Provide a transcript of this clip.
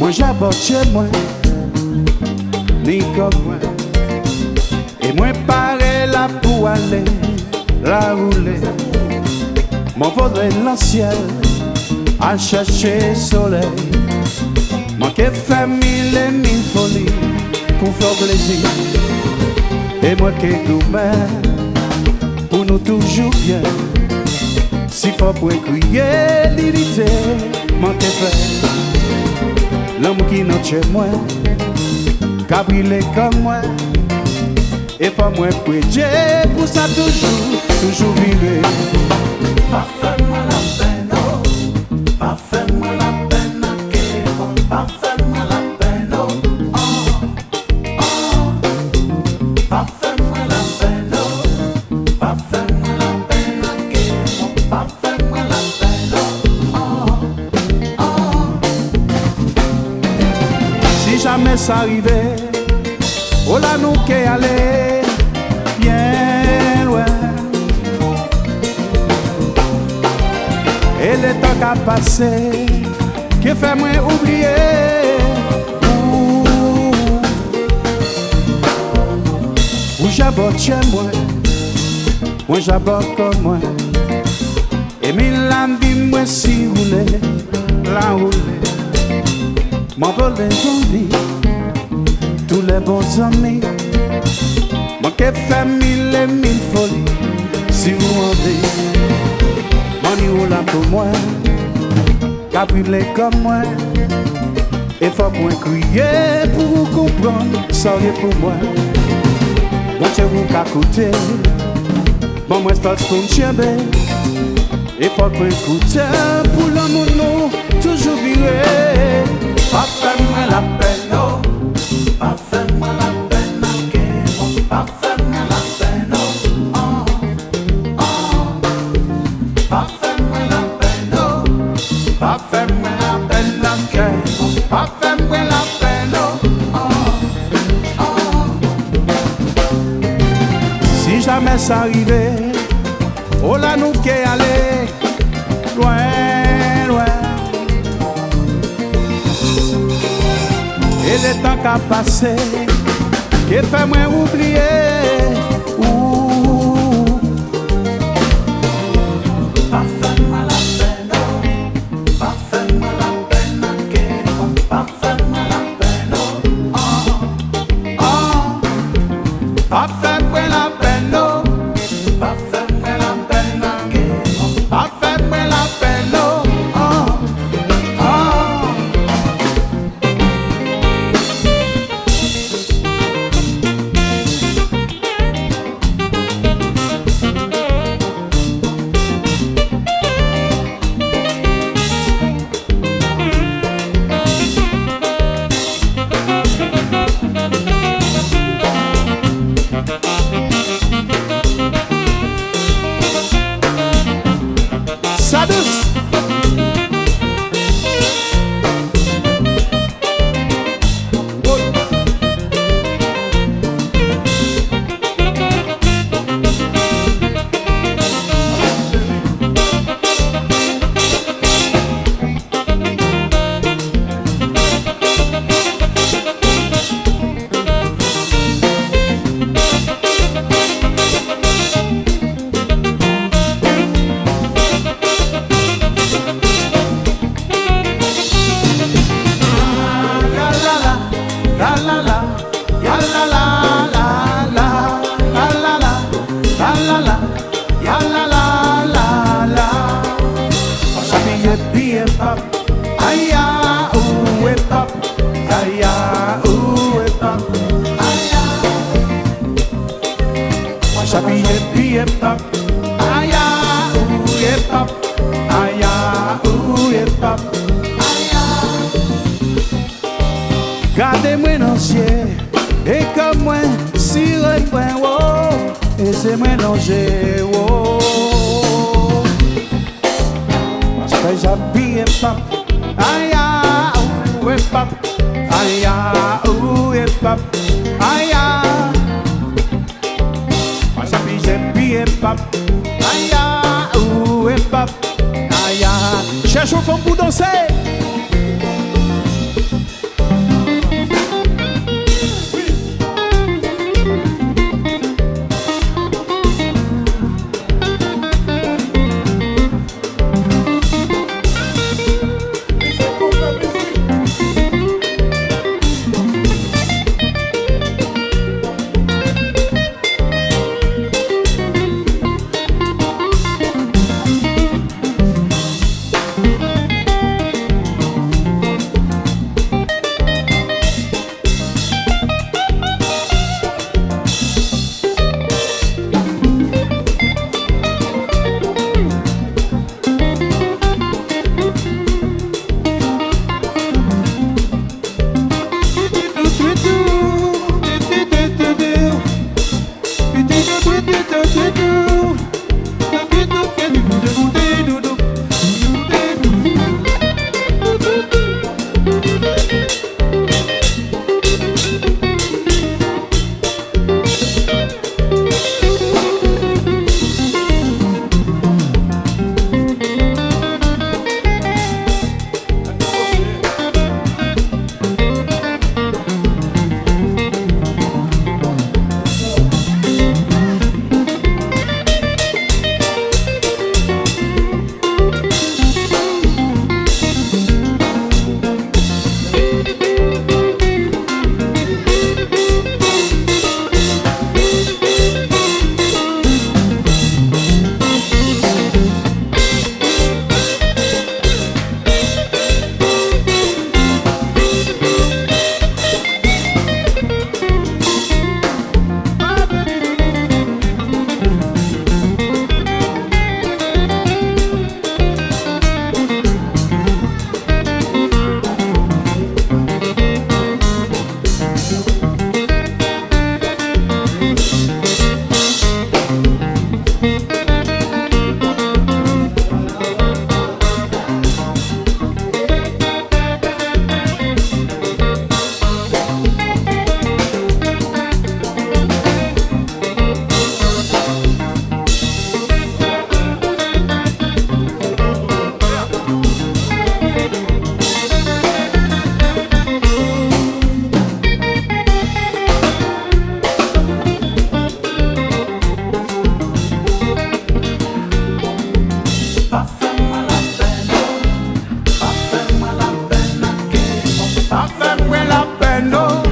Moi j'aborde chez moi, ni comme moi. Et moi pareil là pour aller, la rouler. Mon voler dans le ciel, à chercher soleil. Moi qui fais mille et mille folies pour faire plaisir. Et moi qui gourmand pour nous toujours bien. Si faut pour crier l'unité, moi qui fais l'homme qui n'a chez moi, qu'a brûlé comme moi. Et pas moi prier pour ça toujours vivre. Pas fais-moi la peine, oh. Pas fais-moi la peine, ok. Pas fais-moi la peine, oh. Pas fais-moi la peine, oh. Pas fais-moi la peine, ok. Pas fais-moi la peine, Si jamais ça arrivait, oh là nous qui aller bien loin. Et le temps qu'a passé, qui fait moi oublier. Où j'aborde chez moi, moi j'aborde comme moi. Et mille âmes dit moi si rouler, la rouler. M'en voler ton lit, tous les bons amis. Moi qui fais mille et mille folies, si vous en dites. Mon là pour moi, qu'a brûlé comme moi. Et faut point crier pour vous comprendre, ça est pour moi. Bon Dieu vous qu'à côté, bon moi c'est pour me chier. Et faut point écouter pour l'amour nous toujours virer. pas fais-moi la peine, oh. Pas fais-moi la peine, ok. Pas fais-moi la peine, oh. Pas fais-moi la peine, oh. Pas fais-moi la peine, ok. Pas fais-moi la peine, Si jamais ça arrivait, oh là nous qui aller loin, loin. Et le temps qu'a passé, qui fait moi oublier. Pas fais-moi la peine, oh. Pas fais-moi la peine, ok. Pas fais-moi la peine, oh. Pas fais-moi la peine, oh. Pas fais-moi la peine, ok. Pas fais-moi la peine, oh. Ça douce. Gardez-moi dans le ciel, et comme moi, si refrain, oh, et c'est moi dans j'ai, oh. Parce que j'habille pap, aïe, ou et pap, aïe, ou et pap, aïe. Parce que j'habille pap, aïe, ou et pap, aïe. Cherche au fond pour danser. fait moi la peine, oh.